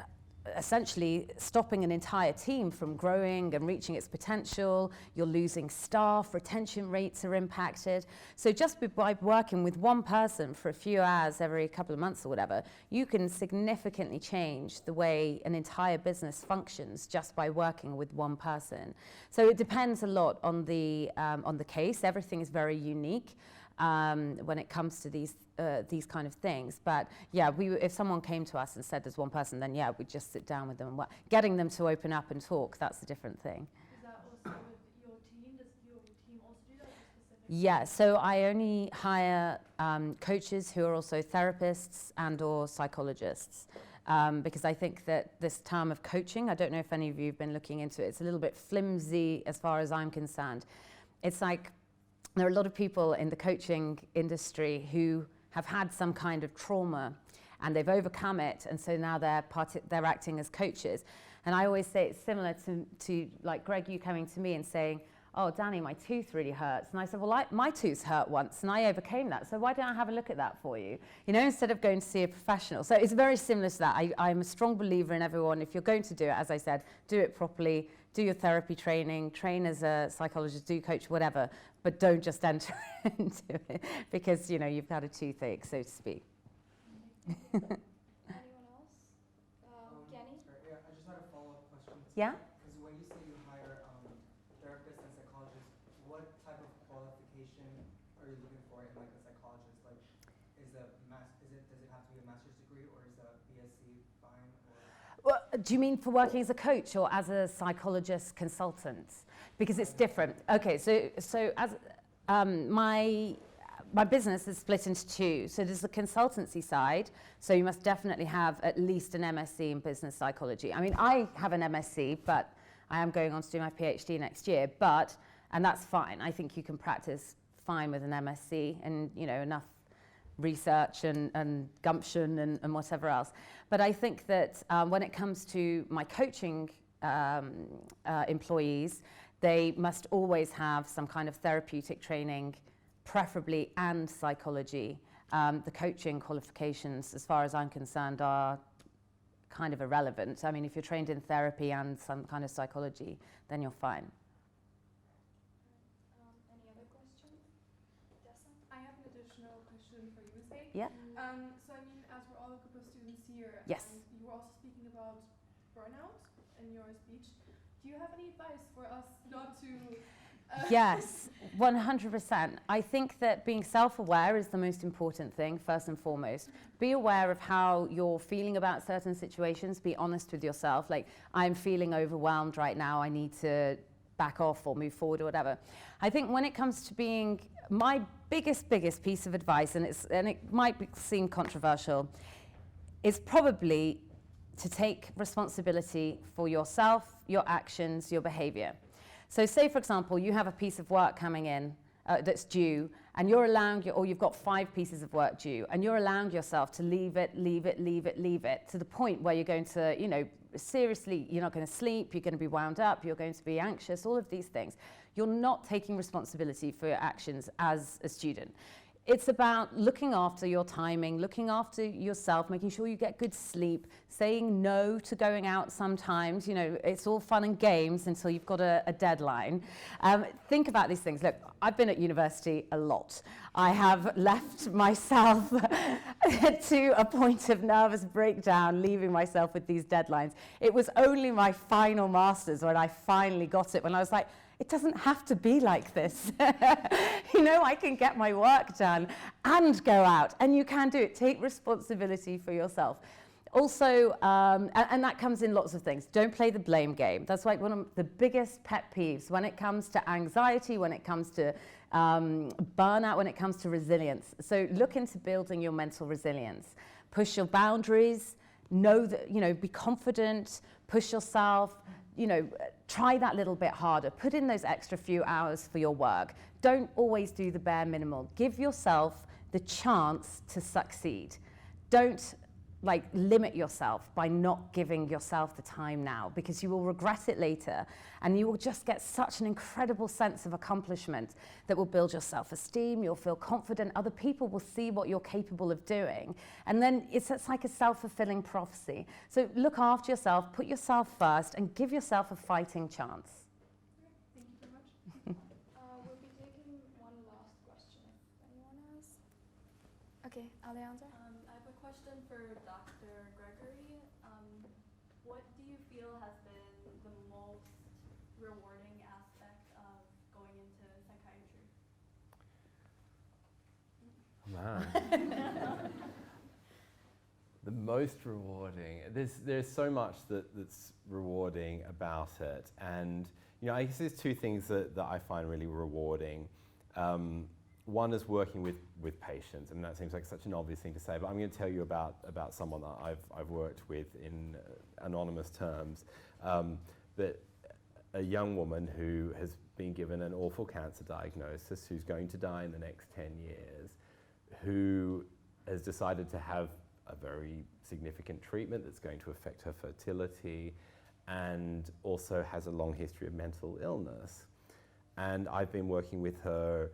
essentially stopping an entire team from growing and reaching its potential. You're losing staff, retention rates are impacted. So just by working with one person for a few hours every couple of months or whatever, you can significantly change the way an entire business functions just by working with one person. So it depends a lot on the case. Everything is very unique when it comes to these kind of things. But yeah, if someone came to us and said there's one person, then yeah, we'd just sit down with them and work. Getting them to open up and talk, that's a different thing. Is that also with your team? Does your team also do that specifically? Yeah, so I only hire coaches who are also therapists and or psychologists. Because I think that this term of coaching, I don't know if any of you have been looking into it, it's a little bit flimsy as far as I'm concerned. It's like there are a lot of people in the coaching industry who have had some kind of trauma and they've overcome it, and so now they're acting as coaches. And I always say it's similar to like Greg, you coming to me and saying, oh, Danny, my tooth really hurts. And I said, well, my tooth hurt once and I overcame that, so why don't I have a look at that for you? You know, instead of going to see a professional. So it's very similar to that. I'm a strong believer in everyone, if you're going to do it, as I said, do it properly, do your therapy training, train as a psychologist, do coach, whatever, but don't just enter into it because, you know, you've got a toothache, so to speak. Anyone else? Kenny? Sorry, yeah, I just had a follow-up question. Yeah? Because when you say you hire therapists and psychologists, what type of qualification are you looking for in like a psychologist? Like, does it have to be a master's degree, or is a BSc fine? Or? Well, do you mean for working as a coach or as a psychologist consultant? Because it's different. Okay, so as my business is split into two. So there's the consultancy side. So you must definitely have at least an MSc in business psychology. I mean, I have an MSc, but I am going on to do my PhD next year. And that's fine. I think you can practice fine with an MSc and, you know, enough research and gumption and whatever else. But I think that when it comes to my coaching employees, they must always have some kind of therapeutic training, preferably, and psychology. The coaching qualifications, as far as I'm concerned, are kind of irrelevant. I mean, if you're trained in therapy and some kind of psychology, then you're fine. Any other questions? Dessa? I have an additional question for you, Miss A. Yeah. So I mean, as we're all a group of students here, Yes. and you were also speaking about burnout in your speech, do you have any advice for us not to Yes, 100%. I think that being self-aware is the most important thing, first and foremost. Be aware of how you're feeling about certain situations. Be honest with yourself. Like, I'm feeling overwhelmed right now. I need to back off or move forward or whatever. I think when it comes to being my biggest piece of advice, and it might seem controversial, is probably to take responsibility for yourself, your actions, your behavior. So say, for example, you have a piece of work coming in that's due, and you're allowing, or you've got 5 pieces of work due, and you're allowing yourself to leave it to the point where you're going to, you know, seriously, you're not going to sleep, you're going to be wound up, you're going to be anxious, all of these things. You're not taking responsibility for your actions as a student. It's about looking after your timing, looking after yourself, making sure you get good sleep, saying no to going out sometimes. You know, it's all fun and games until you've got a deadline. Think about these things. Look, I've been at university a lot. I have left myself to a point of nervous breakdown, leaving myself with these deadlines. It was only my final master's when I finally got it, when I was like, it doesn't have to be like this. You know, I can get my work done and go out, and you can do it. Take responsibility for yourself. Also, and that comes in lots of things. Don't play the blame game. That's like one of the biggest pet peeves when it comes to anxiety, when it comes to burnout, when it comes to resilience. So look into building your mental resilience. Push your boundaries. Know that, you know, be confident. Push yourself. You know, try that little bit harder. Put in those extra few hours for your work. Don't always do the bare minimal. Give yourself the chance to succeed. Don't like limit yourself by not giving yourself the time now, because you will regret it later, and you will just get such an incredible sense of accomplishment that will build your self-esteem. You'll feel confident. Other people will see what you're capable of doing, and then it's like a self-fulfilling prophecy. So look after yourself, put yourself first, and give yourself a fighting chance. Thank you very much. We'll be taking one last question if anyone has. Okay, Alejandra. I have a question for Dr. Gregory. What do you feel has been the most rewarding aspect of going into psychiatry? Man. The most rewarding. There's so much that's rewarding about it, and you know, I guess there's 2 things that I find really rewarding. One is working with patients, and that seems like such an obvious thing to say, but I'm going to tell you about someone that I've worked with in anonymous terms. But a young woman who has been given an awful cancer diagnosis, who's going to die in the next 10 years, who has decided to have a very significant treatment that's going to affect her fertility, and also has a long history of mental illness. And I've been working with her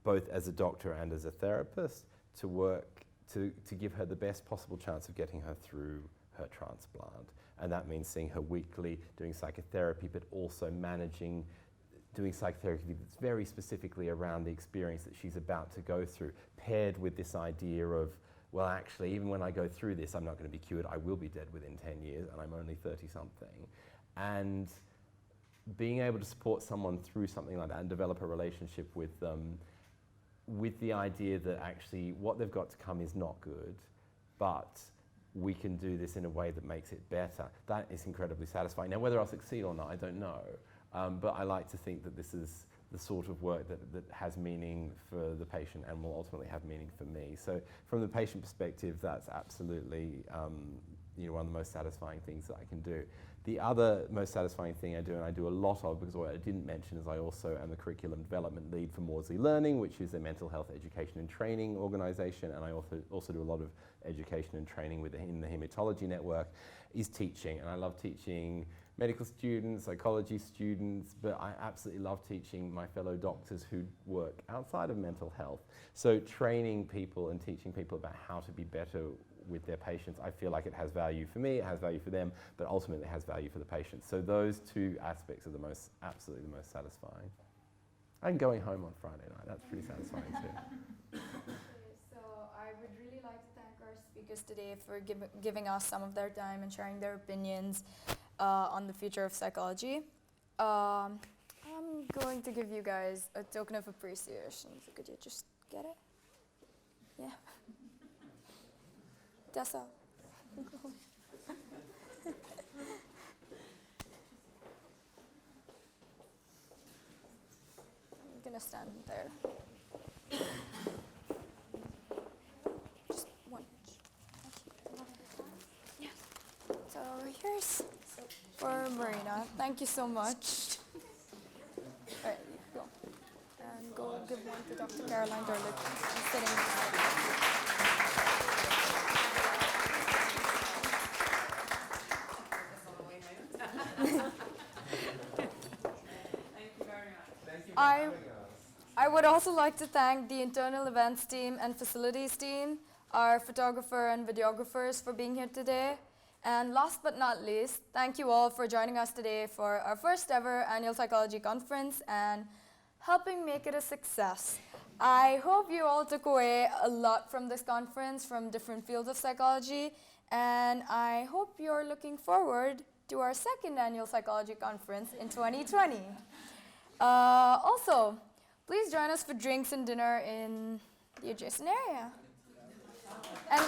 both as a doctor and as a therapist to work to give her the best possible chance of getting her through her transplant. And that means seeing her weekly, doing psychotherapy, but also doing psychotherapy that's very specifically around the experience that she's about to go through, paired with this idea of, well, actually, even when I go through this, I'm not going to be cured. I will be dead within 10 years, and I'm only 30-something. And being able to support someone through something like that and develop a relationship with them, with the idea that actually what they've got to come is not good, but we can do this in a way that makes it better. That is incredibly satisfying. Now, whether I'll succeed or not, I don't know. But I like to think that this is the sort of work that has meaning for the patient and will ultimately have meaning for me. So from the patient perspective, that's absolutely one of the most satisfying things that I can do. The other most satisfying thing I do, and I do a lot of, because what I didn't mention is I also am the curriculum development lead for Maudsley Learning, which is a mental health education and training organisation, and I also do a lot of education and training in the Hematology Network, is teaching. And I love teaching medical students, psychology students, but I absolutely love teaching my fellow doctors who work outside of mental health. So training people and teaching people about how to be better with their patients, I feel like it has value for me, it has value for them, but ultimately it has value for the patients. So those 2 aspects are absolutely the most satisfying. And going home on Friday night, that's pretty satisfying too. Okay, so I would really like to thank our speakers today for giving us some of their time and sharing their opinions on the future of psychology. I'm going to give you guys a token of appreciation. So could you just get it? Yeah. Tessa. I'm gonna stand there. Just one. Yeah. So here's for Marina. Thank you so much. All right, go. And go give one to Dr. Caroline Durlick. I'm sitting I would also like to thank the internal events team and facilities team, our photographer and videographers for being here today. And last but not least, thank you all for joining us today for our first ever annual psychology conference and helping make it a success. I hope you all took away a lot from this conference from different fields of psychology, and I hope you're looking forward to our second annual psychology conference in 2020. Also, please join us for drinks and dinner in the adjacent area. And